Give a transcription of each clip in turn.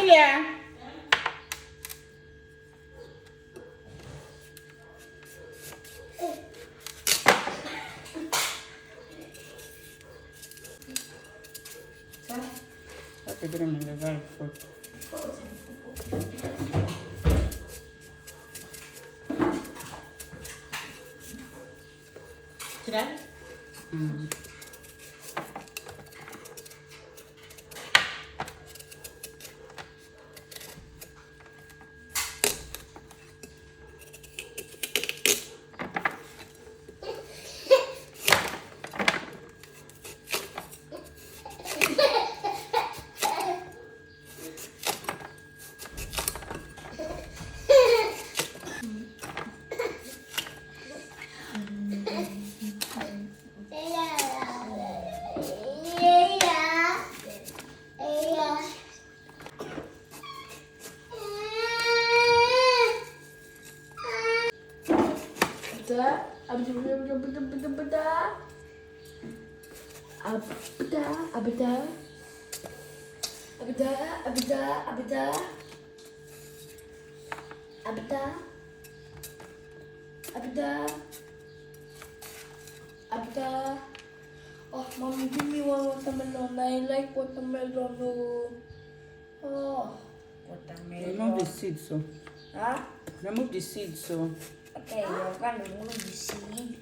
Cecilia. Okay, bring me the very food. Today? Abda. Oh, mommy, give me one watermelon. I like watermelon. Oh, watermelon. Remove the seeds, so. Huh? Remove the seeds, so. Okay, you're gonna remove the seed.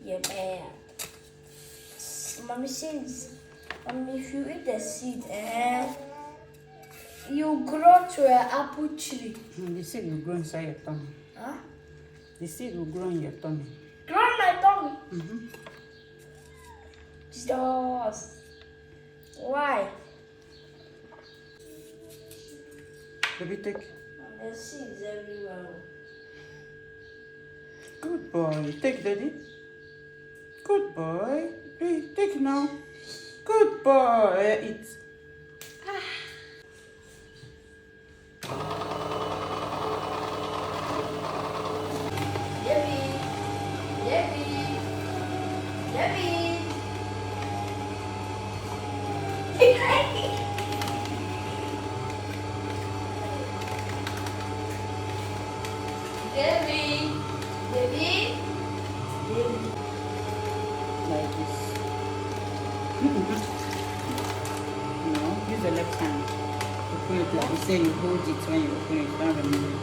You're bad. Mommy says, if you eat the seed, you grow to an apple tree. The seed will grow inside your tummy. Huh? The seed will grow in your tummy. Grow in my tummy? Mm-hmm. Jesus. Why? Baby, take. There's seeds everywhere. Good boy. Take, daddy. Good boy. Hey, take now. Good boy. Eat. Like this. No, use the left hand. Open it like you say you hold it when you open it. Don't remove it.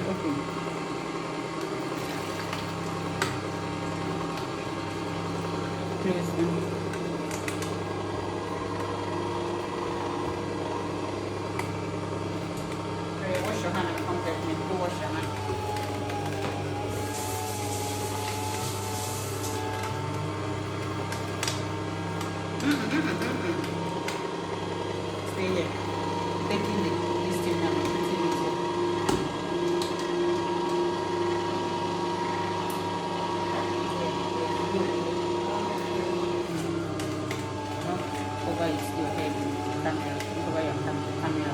Open it. Close them. Okay, wash your hand and come back me. Go wash your hand. Stay here. Taking this thing now. Putting it here. Cover your head. Camera. Cover your camera.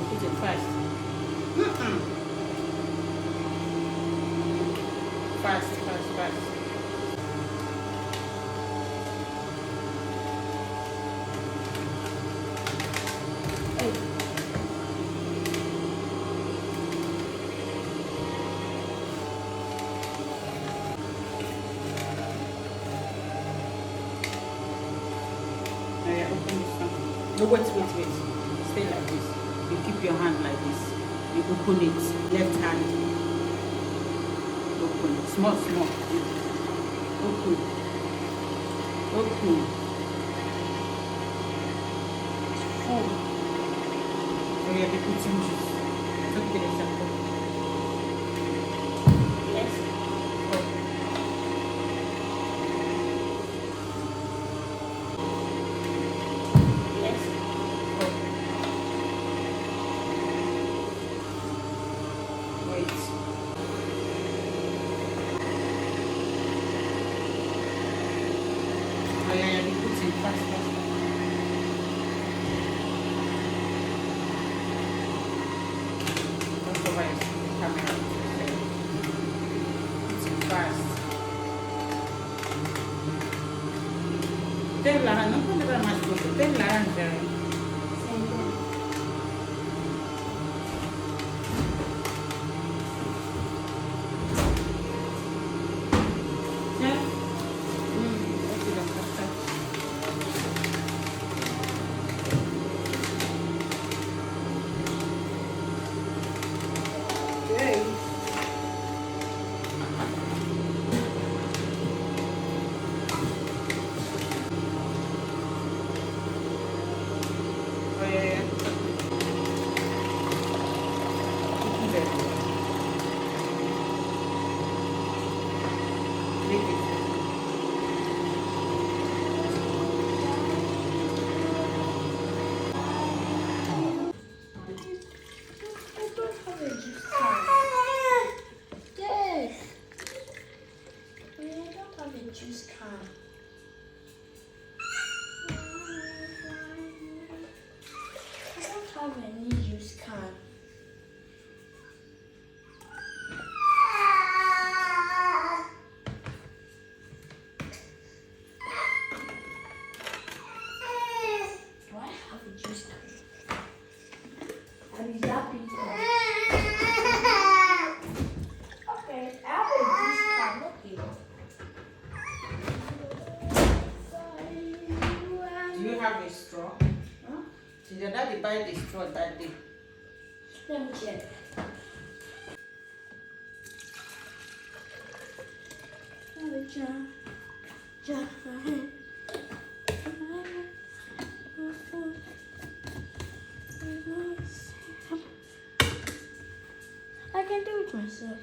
Put it fast. Fast. Now you open this one. No, wait. Stay like this. You keep your hand like this. You open it. Left hand. Open. Small. Open. It's full. So you have to put some juice. Look at this. Yes. Fast. Terra, non poteva mai tutto, terra. I don't have a juice can. Yes. I don't have a juice can. I don't have any juice can. Do I have a juice can? And is that big one? Okay, I have a juice can. Okay. Do you have a straw? Huh? Did your daddy buy the straw that day? Let me check. I can do it myself.